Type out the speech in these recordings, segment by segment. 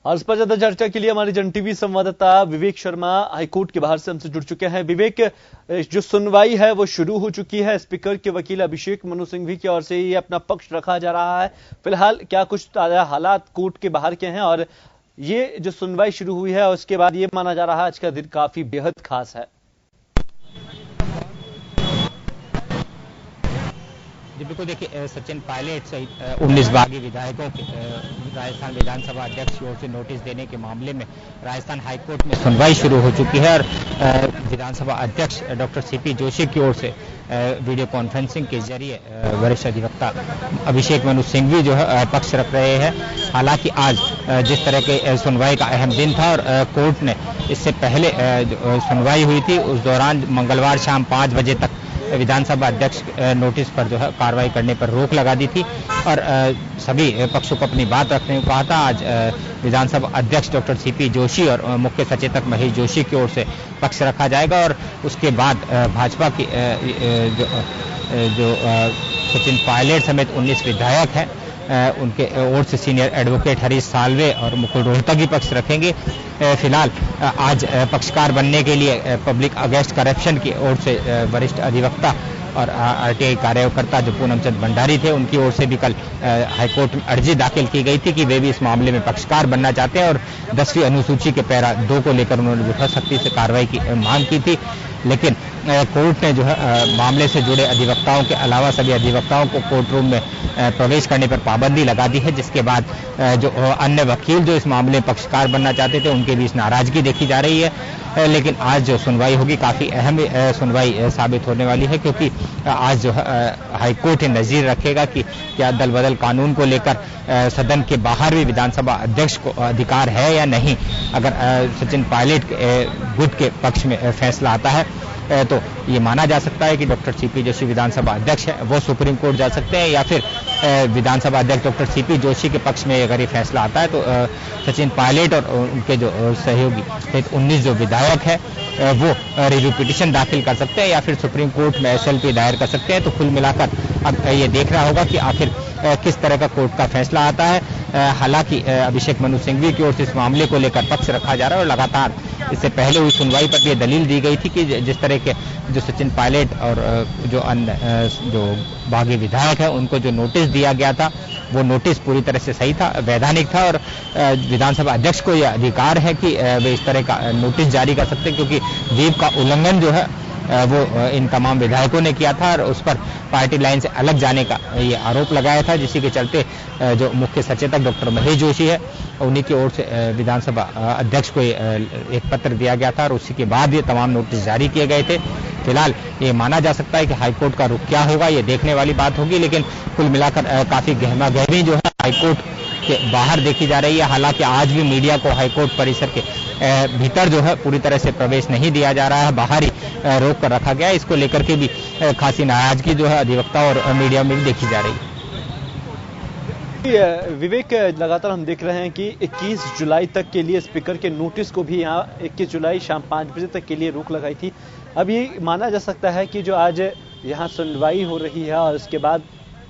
और इस पर ज्यादा चर्चा के लिए हमारे जन टीवी संवाददाता विवेक शर्मा हाईकोर्ट के बाहर से हमसे जुड़ चुके हैं। विवेक, जो सुनवाई है वो शुरू हो चुकी है। स्पीकर के वकील अभिषेक मनु सिंघवी की ओर से ये अपना पक्ष रखा जा रहा है। फिलहाल क्या कुछ ताजा हालात कोर्ट के बाहर के हैं और ये जो सुनवाई शुरू हुई है उसके बाद ये माना जा रहा है आज का दिन काफी बेहद खास है। जी बिल्कुल, देखिए सचिन पायलट सहित 19 बागी विधायकों के राजस्थान विधानसभा अध्यक्ष की ओर से नोटिस देने के मामले में राजस्थान हाईकोर्ट में सुनवाई शुरू हो चुकी है और विधानसभा अध्यक्ष डॉक्टर सीपी जोशी की ओर से वीडियो कॉन्फ्रेंसिंग के जरिए वरिष्ठ अधिवक्ता अभिषेक मनु सिंघवी जो है पक्ष रख रहे हैं। हालांकि आज जिस तरह के सुनवाई का अहम दिन था और कोर्ट ने इससे पहले सुनवाई हुई थी, उस दौरान मंगलवार शाम 5 बजे तक विधानसभा अध्यक्ष नोटिस पर जो है कार्रवाई करने पर रोक लगा दी थी और सभी पक्षों को अपनी बात रखने को कहा था। आज विधानसभा अध्यक्ष डॉक्टर सीपी जोशी और मुख्य सचेतक महेश जोशी की ओर से पक्ष रखा जाएगा और उसके बाद भाजपा की जो सचिन पायलट समेत 19 विधायक हैं उनके ओर से सीनियर एडवोकेट हरीश साल्वे और मुकुल रोहतगी पक्ष रखेंगे। फिलहाल आज पक्षकार बनने के लिए पब्लिक अगेंस्ट करप्शन की ओर से वरिष्ठ अधिवक्ता और आरटीआई कार्यकर्ता जो पूनम चंद भंडारी थे उनकी ओर से भी कल हाईकोर्ट में अर्जी दाखिल की गई थी कि वे भी इस मामले में पक्षकार बनना चाहते हैं और 10वीं अनुसूची के पैरा 2 को लेकर उन्होंने जो है सख्ती से कार्रवाई की मांग की थी। लेकिन कोर्ट ने जो है मामले से जुड़े अधिवक्ताओं के अलावा सभी अधिवक्ताओं को कोर्ट रूम में प्रवेश करने पर पाबंदी लगा दी है, जिसके बाद जो अन्य वकील जो इस मामले में पक्षकार बनना चाहते थे उनके बीच नाराजगी देखी जा रही है। लेकिन आज जो सुनवाई होगी काफी अहम सुनवाई साबित होने वाली है, क्योंकि आज जो हाईकोर्ट नजीर रखेगा कि क्या दल बदल कानून को लेकर सदन के बाहर भी विधानसभा अध्यक्ष को अधिकार है या नहीं। अगर सचिन पायलट गुट के पक्ष में फैसला आता है तो ये माना जा सकता है कि डॉक्टर सीपी जोशी विधानसभा अध्यक्ष है, वो सुप्रीम कोर्ट जा सकते हैं, या फिर विधानसभा अध्यक्ष डॉक्टर सीपी जोशी के पक्ष में अगर ये फैसला आता है तो सचिन पायलट और उनके जो सहयोगी 19 जो विधायक है वो रिव्यू पिटीशन दाखिल कर सकते हैं या फिर सुप्रीम कोर्ट में एसएलपी दायर कर सकते हैं। तो कुल मिलाकर अब ये देखना होगा कि आखिर किस तरह का कोर्ट का फैसला आता है। हालांकि अभिषेक मनु सिंघवी की ओर से इस मामले को लेकर पक्ष रखा जा रहा है और लगातार इससे पहले हुई सुनवाई पर यह दलील दी गई थी कि जिस तरह के जो सचिन पायलट और जो अन्य जो बागी विधायक है उनको जो नोटिस दिया गया था वो नोटिस पूरी तरह से सही था, वैधानिक था और विधानसभा अध्यक्ष को यह अधिकार है कि वे इस तरह का नोटिस जारी कर सकते हैं, क्योंकि व्हीप का उल्लंघन जो है वो इन तमाम विधायकों ने किया था और उस पर पार्टी लाइन से अलग जाने का ये आरोप लगाया था, जिसी के चलते जो मुख्य सचेतक डॉक्टर महेश जोशी है उन्हीं की ओर से विधानसभा अध्यक्ष को एक पत्र दिया गया था और उसी के बाद ये तमाम नोटिस जारी किए गए थे। फिलहाल ये माना जा सकता है कि हाईकोर्ट का रुख क्या होगा ये देखने वाली बात होगी, लेकिन कुल मिलाकर काफी गहमा गहमी जो है हाईकोर्ट के बाहर देखी जा रही है। हालांकि आज भी मीडिया को हाईकोर्ट परिसर के भीतर जो है पूरी तरह से प्रवेश नहीं दिया जा रहा है, बाहर ही रोक कर रखा गया। इसको लेकर के भी खासी नाराजगी जो है अधिवक्ता और मीडिया में भी देखी जा रही है। विवेक, लगातार हम देख रहे हैं कि 21 जुलाई तक के लिए स्पीकर के नोटिस को भी यहाँ 21 जुलाई शाम 5 बजे तक के लिए रोक लगाई थी। अब ये माना जा सकता है कि जो आज यहाँ सुनवाई हो रही है और इसके बाद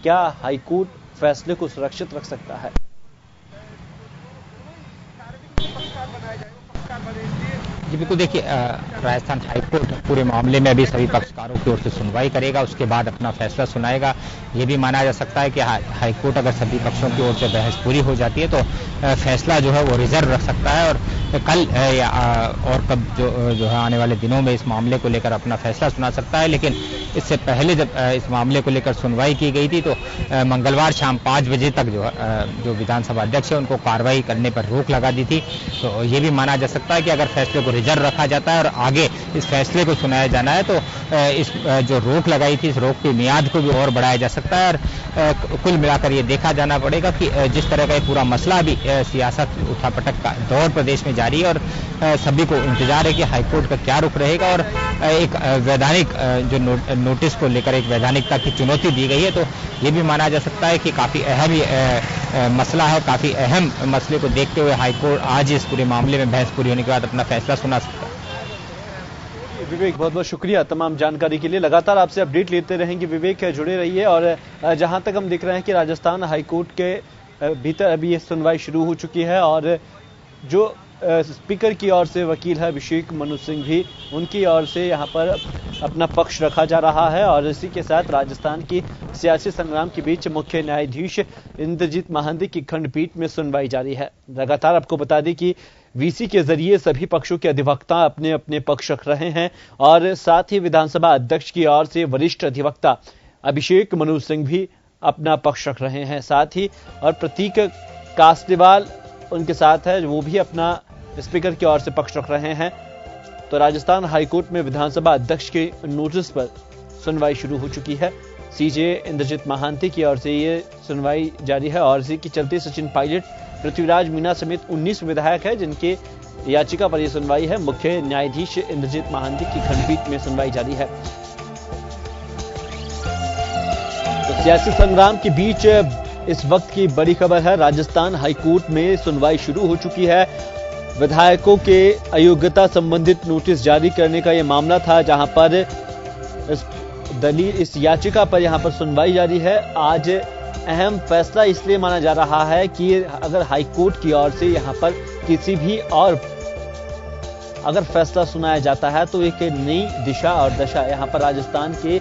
क्या हाईकोर्ट फैसले को सुरक्षित रख सकता है? जी बिल्कुल, देखिए राजस्थान हाईकोर्ट पूरे मामले में अभी सभी पक्षकारों की ओर से सुनवाई करेगा, उसके बाद अपना फैसला सुनाएगा। ये भी माना जा सकता है कि हाईकोर्ट अगर सभी पक्षों की ओर से बहस पूरी हो जाती है तो फैसला जो है वो रिजर्व रख सकता है और कल या और कब जो है आने वाले दिनों में इस मामले को लेकर अपना फैसला सुना सकता है। लेकिन इससे पहले जब इस मामले को लेकर सुनवाई की गई थी तो मंगलवार शाम 5 बजे तक जो विधानसभा अध्यक्ष है उनको कार्रवाई करने पर रोक लगा दी थी। तो ये भी माना जा सकता है कि अगर फैसले को रिजर्व रखा जाता है और आगे इस फैसले को सुनाया जाना है तो इस जो रोक लगाई थी इस रोक की मियाद को भी और बढ़ाया जा सकता है। और कुल मिलाकर ये देखा जाना पड़ेगा कि जिस तरह का ये पूरा मसला अभी सियासत उठापटक का दौर प्रदेश में जारी है और सभी को इंतजार है कि हाईकोर्ट का क्या रुख रहेगा और एक वैधानिक जो नोटिस को लेकर एक वैधानिकता की चुनौती दी गई है। तो ये भी माना जा सकता है कि काफी अहम मसला है, काफी अहम मसले को देखते हुए हाईकोर्ट आज इस पूरे मामले में बहस पूरी होने के बाद अपना फैसला सुना सकता है। विवेक, बहुत बहुत शुक्रिया तमाम जानकारी के लिए। लगातार आपसे अपडेट लेते रहेंगे विवेक, जुड़े रहिए। और जहां तक हम देख रहे हैं कि राजस्थान हाईकोर्ट के भीतर अभी ये सुनवाई शुरू हो चुकी है और जो स्पीकर की ओर से वकील है अभिषेक मनु सिंघवी, उनकी ओर से यहां पर अपना पक्ष रखा जा रहा है और इसी के साथ राजस्थान की सियासी संग्राम के बीच मुख्य न्यायाधीश इंद्रजीत महांती की खंडपीठ में सुनवाई जारी है। लगातार आपको बता दें कि वीसी के जरिए सभी पक्षों के अधिवक्ता अपने अपने पक्ष रख रहे हैं और साथ ही विधानसभा अध्यक्ष की ओर से वरिष्ठ अधिवक्ता अभिषेक मनु सिंघवी अपना पक्ष रख रहे हैं। साथ ही और प्रतीक कासलीवाल उनके साथ है, वो भी अपना स्पीकर की ओर से पक्ष रख रहे हैं। तो राजस्थान हाईकोर्ट में विधानसभा अध्यक्ष के नोटिस पर सुनवाई शुरू हो चुकी है। सीजे इंद्रजीत महांती की ओर से ये सुनवाई जारी है और इसी के चलते सचिन पायलट, पृथ्वीराज मीणा समेत 19 विधायक है जिनके याचिका पर यह सुनवाई है। मुख्य न्यायाधीश इंद्रजीत महांती की खंडपीठ में सुनवाई जारी है। तो सियासी संग्राम के बीच इस वक्त की बड़ी खबर है, राजस्थान हाईकोर्ट में सुनवाई शुरू हो चुकी है। विधायकों के अयोग्यता संबंधित नोटिस जारी करने का यह मामला था, जहां पर इस याचिका पर यहां पर सुनवाई जारी है। आज अहम फैसला इसलिए माना जा रहा है कि अगर हाईकोर्ट की ओर से यहां पर किसी भी और अगर फैसला सुनाया जाता है तो एक नई दिशा और दशा यहां पर राजस्थान के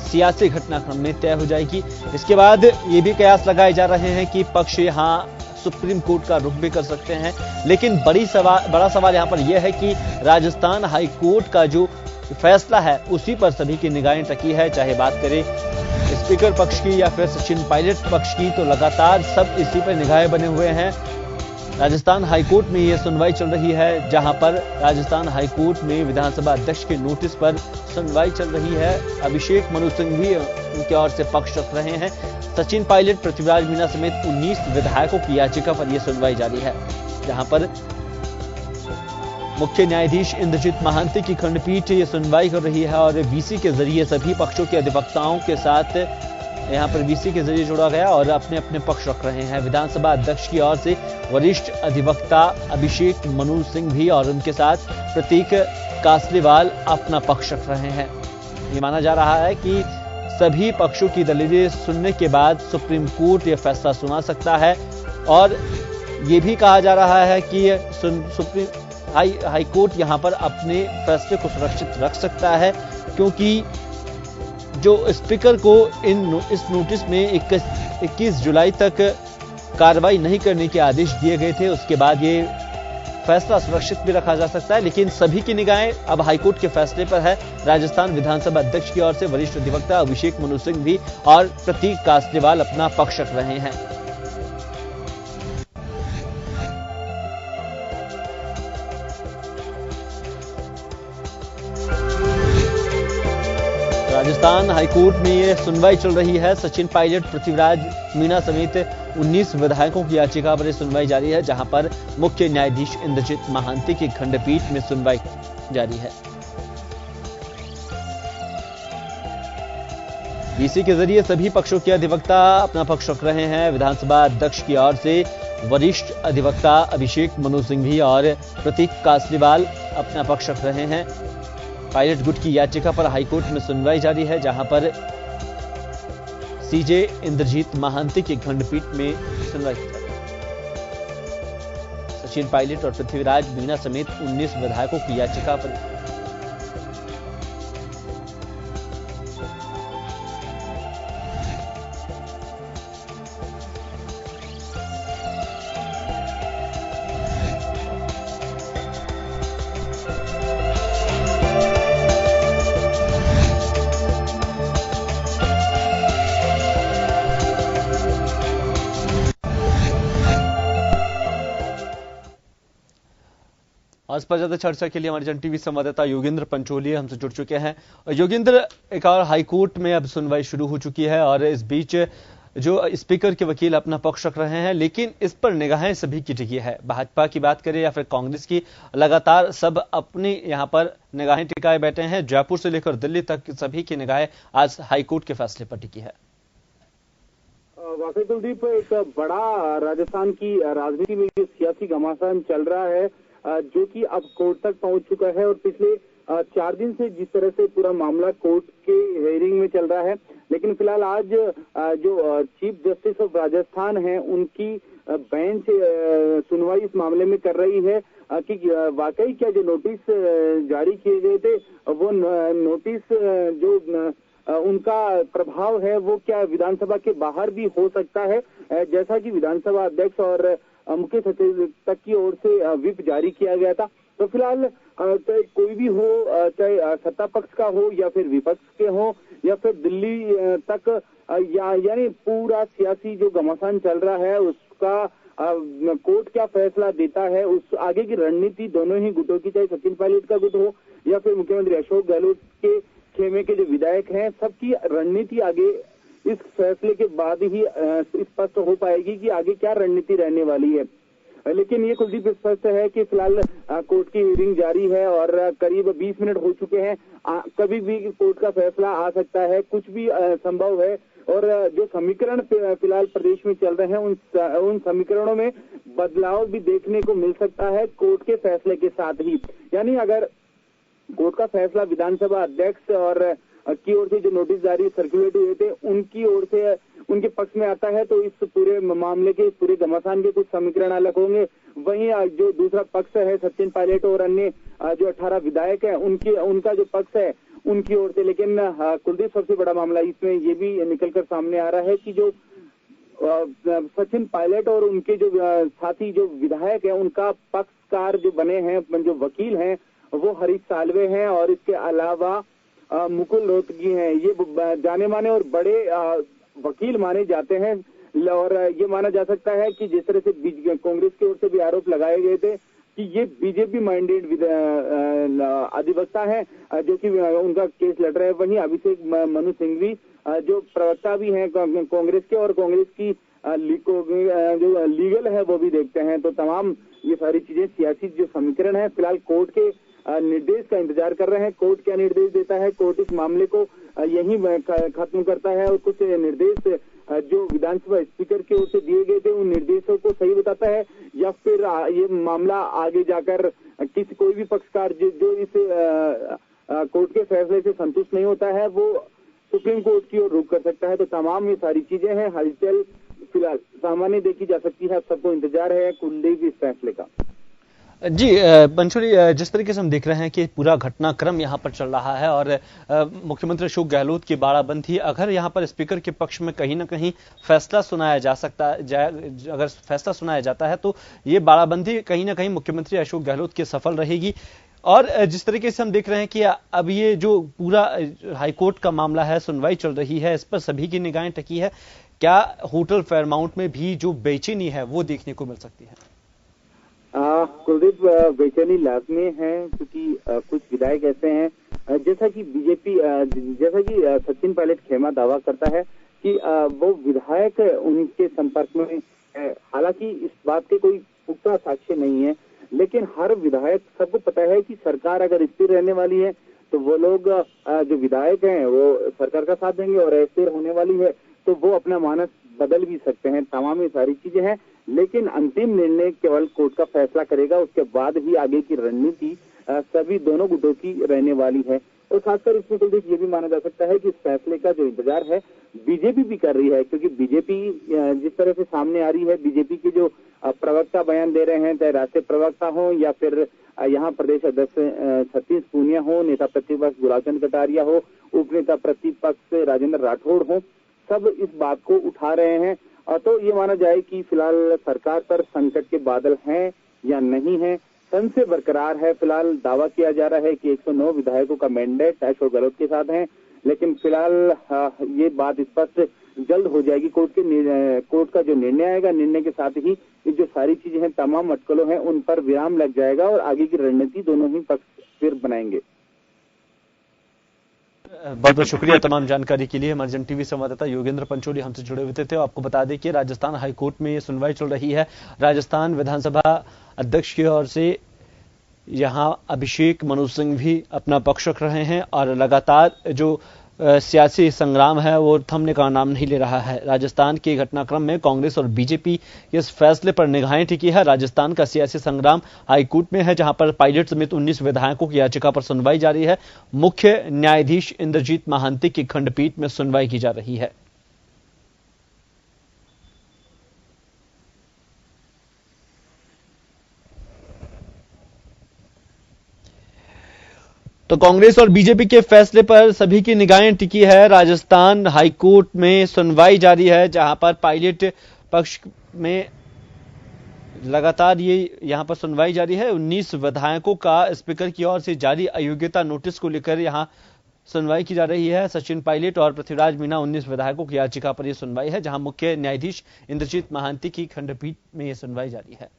सियासी घटनाक्रम में तय हो जाएगी। इसके बाद ये भी कयास लगाए जा रहे हैं कि पक्ष यहां सुप्रीम कोर्ट का रुख भी कर सकते हैं, लेकिन बड़ा सवाल यहां पर यह है कि राजस्थान हाईकोर्ट का जो फैसला है उसी पर सभी की निगाहें टकी है। चाहे बात करें स्पीकर पक्ष की या फिर सचिन पायलट पक्ष की, तो लगातार सब इसी पर निगाहें बने हुए हैं। राजस्थान हाईकोर्ट में यह सुनवाई चल रही है, जहां पर राजस्थान हाईकोर्ट में विधानसभा अध्यक्ष के नोटिस पर सुनवाई चल रही है। अभिषेक मनु सिंघवी उनकी ओर से पक्ष रख रहे हैं। सचिन पायलट, पृथ्वीराज मीणा समेत 19 विधायकों की याचिका पर यह सुनवाई जारी है, जहां पर मुख्य न्यायाधीश इंद्रजीत महांती की खंडपीठ ये सुनवाई कर रही है और वीसी के जरिए सभी पक्षों के अधिवक्ताओं के साथ यहां पर वीसी के जरिए जोड़ा गया और अपने अपने पक्ष रख रहे हैं। विधानसभा अध्यक्ष की ओर से वरिष्ठ अधिवक्ता अभिषेक मनु सिंघवी और उनके साथ प्रतीक कासलीवाल अपना पक्ष रख रहे हैं। ये माना जा रहा है कि सभी पक्षों की दलीलें सुनने के बाद सुप्रीम कोर्ट यह फैसला सुना सकता है और ये भी कहा जा रहा है कि सुप्रीम हाईकोर्ट यहां पर अपने फैसले को सुरक्षित रख सकता है, क्योंकि जो स्पीकर को इस नोटिस में 21 जुलाई तक कार्रवाई नहीं करने के आदेश दिए गए थे, उसके बाद ये फैसला सुरक्षित भी रखा जा सकता है। लेकिन सभी की निगाहें अब हाईकोर्ट के फैसले पर है। राजस्थान विधानसभा अध्यक्ष की ओर से वरिष्ठ अधिवक्ता अभिषेक मनु सिंघवी और प्रतीक कासलीवाल अपना पक्ष रख रहे हैं। राजस्थान हाईकोर्ट में यह सुनवाई चल रही है। सचिन पायलट, पृथ्वीराज मीणा समेत 19 विधायकों की याचिका पर सुनवाई जारी है, जहां पर मुख्य न्यायाधीश इंद्रजीत महांती की खंडपीठ में सुनवाई जारी है। वीसी के जरिए सभी पक्षों के अधिवक्ता अपना पक्ष रख रहे हैं। विधानसभा अध्यक्ष की ओर से वरिष्ठ अधिवक्ता अभिषेक मनु सिंघवी और प्रतीक कासलीवाल अपना पक्ष रख रहे हैं। पायलट गुट की याचिका पर हाईकोर्ट में सुनवाई जारी है, जहां पर सीजे इंद्रजीत महांती की खंडपीठ में सुनवाई की जारी है। सचिन पायलट और पृथ्वीराज मीणा समेत 19 विधायकों की याचिका पर इस पर ज्यादा चर्चा के लिए हमारे जन टीवी संवाददाता योगेंद्र पंचोली हमसे जुड़ चुके हैं। योगेंद्र, एक और हाईकोर्ट में अब सुनवाई शुरू हो चुकी है और इस बीच जो स्पीकर के वकील अपना पक्ष रख रहे हैं, लेकिन इस पर निगाहें सभी की टिकी है। भाजपा की बात करें या फिर कांग्रेस की, लगातार सब अपनी यहां पर निगाहें टिकाए बैठे हैं। जयपुर से लेकर दिल्ली तक सभी की निगाहें आज हाईकोर्ट के फैसले पर टिकी है। वाकई कुलदीप, एक बड़ा राजस्थान की राजनीति में जो सियासी घमासान चल रहा है, जो कि अब कोर्ट तक पहुंच चुका है और पिछले 4 दिन से जिस तरह से पूरा मामला कोर्ट के हेयरिंग में चल रहा है, लेकिन फिलहाल आज जो चीफ जस्टिस ऑफ राजस्थान है उनकी बेंच सुनवाई इस मामले में कर रही है कि वाकई क्या जो नोटिस जारी किए गए थे वो नोटिस जो उनका प्रभाव है वो क्या विधानसभा के बाहर भी हो सकता है, जैसा कि विधानसभा अध्यक्ष और मुख्य सचिव तक की ओर से व्हिप जारी किया गया था। तो फिलहाल चाहे कोई भी हो, चाहे सत्ता पक्ष का हो या फिर विपक्ष के हो या फिर दिल्ली तक यानी पूरा सियासी जो घमासान चल रहा है उसका कोर्ट क्या फैसला देता है, उस आगे की रणनीति दोनों ही गुटों की, चाहे सचिन पायलट का गुट हो या फिर मुख्यमंत्री अशोक गहलोत के खेमे के जो विधायक हैं, सबकी रणनीति आगे इस फैसले के बाद ही स्पष्ट हो पाएगी कि आगे क्या रणनीति रहने वाली है। लेकिन ये कुलदीप स्पष्ट है कि फिलहाल कोर्ट की हियरिंग जारी है और करीब 20 मिनट हो चुके हैं। कभी भी कोर्ट का फैसला आ सकता है, कुछ भी संभव है। और जो समीकरण फिलहाल प्रदेश में चल रहे हैं उन समीकरणों में बदलाव भी देखने को मिल सकता है कोर्ट के फैसले के साथ ही। यानी अगर कोर्ट का फैसला विधानसभा अध्यक्ष और की ओर से जो नोटिस जारी सर्कुलेट हुए थे उनकी ओर से उनके पक्ष में आता है तो इस पूरे मामले के, इस पूरे घमासान के कुछ समीकरण अलग होंगे। वहीं जो दूसरा पक्ष है सचिन पायलट और अन्य जो 18 विधायक है उनका जो पक्ष है उनकी ओर से। लेकिन कुलदीप सबसे बड़ा मामला इसमें ये भी निकलकर सामने आ रहा है कि जो सचिन पायलट और उनके जो साथी जो विधायक है उनका पक्षकार जो बने हैं, जो वकील हैं, वो हरीश साल्वे हैं और इसके अलावा मुकुल रोहतगी हैं। ये जाने माने और बड़े वकील माने जाते हैं और ये माना जा सकता है कि जिस तरह से कांग्रेस की ओर से भी आरोप लगाए गए थे कि ये बीजेपी माइंडेड अधिवक्ता है जो कि उनका केस लड़ रहा है। वहीं अभिषेक मनु सिंघवी जो प्रवक्ता भी हैं कांग्रेस के और कांग्रेस की जो लीगल है वो भी देखते हैं। तो तमाम ये सारी चीजें सियासी जो समीकरण है फिलहाल कोर्ट के निर्देश का इंतजार कर रहे हैं। कोर्ट क्या निर्देश देता है, कोर्ट इस मामले को यहीं खत्म करता है और कुछ निर्देश जो विधानसभा स्पीकर की ओर से दिए गए थे उन निर्देशों को सही बताता है या फिर ये मामला आगे जाकर किसी कोई भी पक्षकार जो इस कोर्ट के फैसले से संतुष्ट नहीं होता है वो सुप्रीम कोर्ट की ओर रुख कर सकता है। तो तमाम ये सारी चीजें हैं, हलचल फिलहाल सामान्य देखी जा सकती है। सबको इंतजार है कुलदीप इस फैसले का। जी पंचोली, जिस तरीके से हम देख रहे हैं कि पूरा घटनाक्रम यहां पर चल रहा है और मुख्यमंत्री अशोक गहलोत की बाड़ाबंदी, अगर यहां पर स्पीकर के पक्ष में कहीं ना कहीं फैसला सुनाया जा सकता है, अगर फैसला सुनाया जाता है तो ये बाड़ाबंदी कहीं ना कहीं मुख्यमंत्री अशोक गहलोत की सफल रहेगी। और जिस तरीके से हम देख रहे हैं कि अब ये जो पूरा हाईकोर्ट का मामला है, सुनवाई चल रही है, इस पर सभी की निगाहें टिकी है, क्या होटल फेयरमाउंट में भी जो बेचैनी है वो देखने को मिल सकती है? कुलदीप, बेचैनी लाजमी है क्योंकि कुछ विधायक ऐसे हैं जैसा कि बीजेपी जैसा कि सचिन पायलट खेमा दावा करता है कि वो विधायक उनके संपर्क में, हालांकि इस बात के कोई पुख्ता साक्ष्य नहीं है, लेकिन हर विधायक, सबको पता है कि सरकार अगर स्थिर रहने वाली है तो वो लोग जो विधायक हैं वो सरकार का साथ देंगे और अस्थिर होने वाली है तो वो अपना मानस बदल भी सकते हैं। तमाम ये सारी चीजें हैं, लेकिन अंतिम निर्णय केवल कोर्ट का फैसला करेगा, उसके बाद ही आगे की रणनीति सभी दोनों गुटों की रहने वाली है। और खासकर इसमें तो ये भी माना जा सकता है कि इस फैसले का जो इंतजार है बीजेपी भी कर रही है, क्योंकि बीजेपी जिस तरह से सामने आ रही है, बीजेपी के जो प्रवक्ता बयान दे रहे हैं, चाहे राष्ट्रीय प्रवक्ता हो या फिर यहाँ प्रदेश अध्यक्ष सतीश पूनिया हो, नेता प्रतिपक्ष गुलाबचंद कटारिया हो, उप नेता प्रतिपक्ष राजेंद्र राठौड़ हो, सब इस बात को उठा रहे हैं। तो ये माना जाए कि फिलहाल सरकार पर संकट के बादल हैं या नहीं है, संशय बरकरार है। फिलहाल दावा किया जा रहा है कि 109 विधायकों का मैंडेट अशोक गहलोत के साथ है, लेकिन फिलहाल ये बात स्पष्ट जल्द हो जाएगी। कोर्ट का जो निर्णय आएगा, निर्णय के साथ ही ये जो सारी चीजें हैं, तमाम अटकलों हैं, उन पर विराम लग जाएगा और आगे की रणनीति दोनों ही पक्ष फिर बनाएंगे। बहुत बहुत शुक्रिया तमाम जानकारी के लिए। हमारे जन टीवी संवाददाता योगेंद्र पंचोली हमसे जुड़े हुए थे। आपको बता दें कि राजस्थान हाईकोर्ट में ये सुनवाई चल रही है। राजस्थान विधानसभा अध्यक्ष की ओर से यहां अभिषेक मनु सिंह भी अपना पक्ष रख रहे हैं और लगातार जो सियासी संग्राम है वो थमने का नाम नहीं ले रहा है। राजस्थान के घटनाक्रम में कांग्रेस और बीजेपी के इस फैसले पर निगाहें टिकी है। राजस्थान का सियासी संग्राम हाईकोर्ट में है, जहां पर पायलट समेत 19 विधायकों की याचिका पर सुनवाई जारी है। मुख्य न्यायाधीश इंद्रजीत महांति की खंडपीठ में सुनवाई की जा रही है। तो कांग्रेस और बीजेपी के फैसले पर सभी की निगाहें टिकी है। राजस्थान हाईकोर्ट में सुनवाई जारी है, जहां पर पायलट पक्ष में लगातार यहां पर सुनवाई जारी है। 19 विधायकों का स्पीकर की ओर से जारी अयोग्यता नोटिस को लेकर यहां सुनवाई की जा रही है। सचिन पायलट और पृथ्वीराज मीणा 19 विधायकों की याचिका पर यह सुनवाई है, जहां मुख्य न्यायाधीश इंद्रजीत महांति की खंडपीठ में यह सुनवाई जारी है।